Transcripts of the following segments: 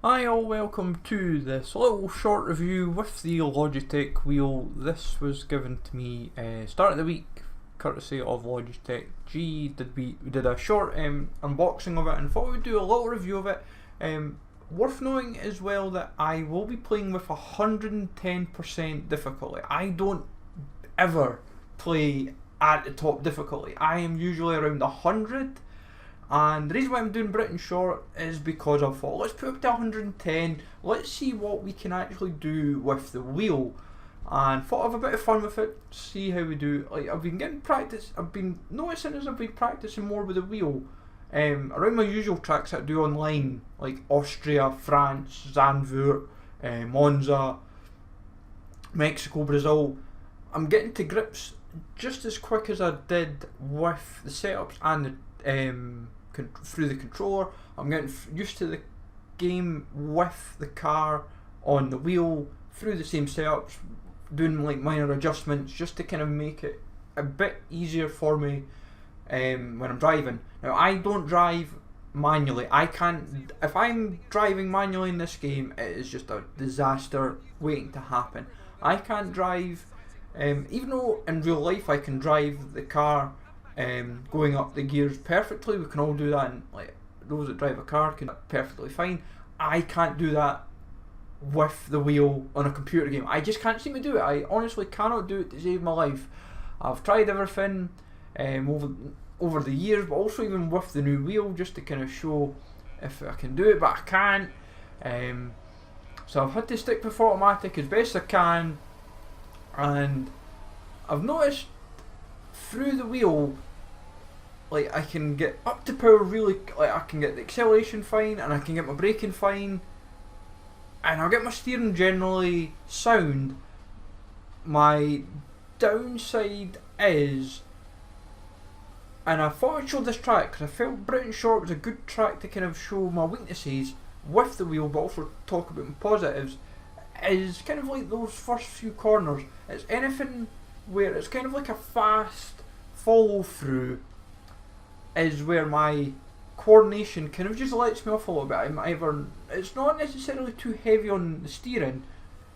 Hi all, welcome to this little short review with the Logitech wheel. This was given to me start of the week, courtesy of Logitech G. We did a short unboxing of it and thought we'd do a little review of it. Worth noting as well that I will be playing with 110% difficulty. I don't ever play at the top difficulty. I am usually around 100. And the reason why I'm doing Britain short is because I thought, let's put up to 110, let's see what we can actually do with the wheel. And thought I'd have a bit of fun with it, see how we do. Like, I've been getting practice, I've been noticing as I've been practicing more with the wheel, around my usual tracks that I do online, like Austria, France, Zandvoort, Monza, Mexico, Brazil. I'm getting to grips just as quick as I did with the setups and the through the controller. I'm getting used to the game with the car on the wheel through the same setups, doing like minor adjustments just to kind of make it a bit easier for me when I'm driving. Now I don't drive manually. I can't. If I'm driving manually in this game, it is just a disaster waiting to happen. I can't drive, even though in real life I can drive the car going up the gears perfectly. We can all do that, and like those that drive a car can perfectly fine. I can't do that with the wheel on a computer game. I just can't seem to do it. I honestly cannot do it to save my life. I've tried everything over the years, but also even with the new wheel, just to kind of show if I can do it, but I can't. So I've had to stick with automatic as best I can, and I've noticed through the wheel, like I can get up to power really, like I can get the acceleration fine and I can get my braking fine, and I'll get my steering generally sound. My downside is, and I thought I'd show this track because I felt Britain Short was a good track to kind of show my weaknesses with the wheel but also talk about my positives, is kind of like those first few corners. It's anything where it's kind of like a fast follow through is where my coordination kind of just lets me off a little bit. It's not necessarily too heavy on the steering.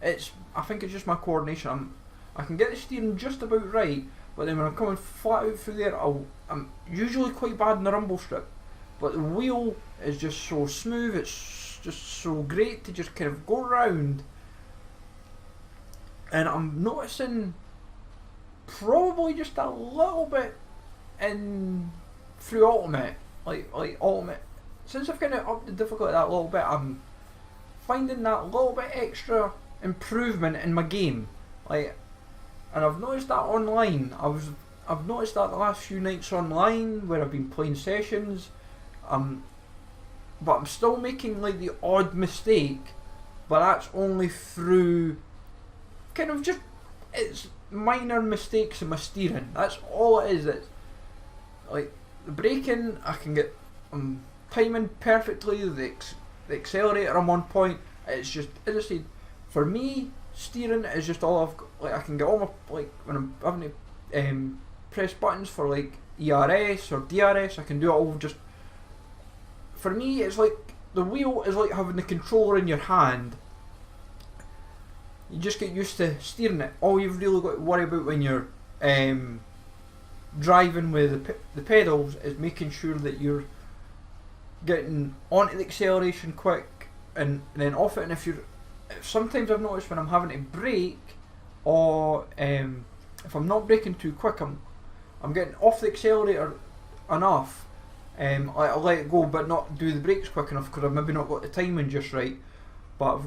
I think it's just my coordination. I can get the steering just about right, but then when I'm coming flat out through there, I'm usually quite bad in the rumble strip. But the wheel is just so smooth. It's just so great to just kind of go around. And I'm noticing probably just a little bit in through ultimate, like ultimate. Since I've kind of upped the difficulty that little bit, I'm finding that little bit extra improvement in my game. Like, and I've noticed that online. I've noticed that the last few nights online where I've been playing sessions, but I'm still making like the odd mistake, but that's only through kind of just it's minor mistakes in my steering. That's all it is. It's like the braking, I can get timing perfectly. The accelerator, I'm on point. It's just, as I said, for me, steering is just all I've got. Like, I can get all my, like when I'm having to press buttons for like ERS or DRS, I can do it all just. For me, it's like the wheel is like having the controller in your hand. You just get used to steering it. All you've really got to worry about when you're driving with the pedals is making sure that you're getting onto the acceleration quick and then off it. And sometimes I've noticed when I'm having to brake, or if I'm not braking too quick, I'm getting off the accelerator enough. I'll let it go, but not do the brakes quick enough because I've maybe not got the timing just right. But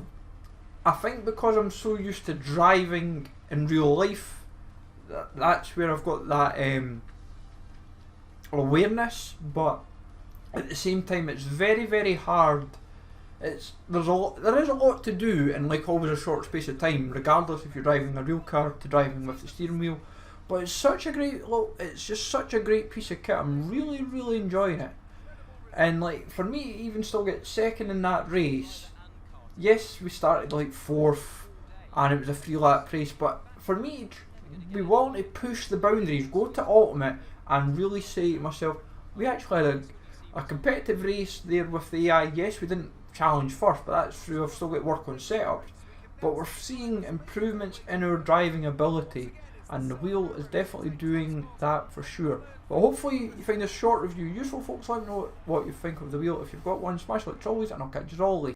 I think because I'm so used to driving in real life, that's where I've got that awareness. But at the same time, it's very, very hard. There is a lot to do in like always a short space of time, regardless if you're driving a real car to driving with the steering wheel. But it's just such a great piece of kit. I'm really, really enjoying it. And like for me, even still get second in that race. Yes, we started like fourth, and it was a 3-lap race. But for me, we want to push the boundaries, go to ultimate, and really say to myself, we actually had a competitive race there with the AI. Yes, we didn't challenge first, but that's through I've still got to work on setups. But we're seeing improvements in our driving ability, and the wheel is definitely doing that for sure. But hopefully you find this short review useful, folks. Let me know what you think of the wheel. If you've got one, smash like always, and I'll catch you all later.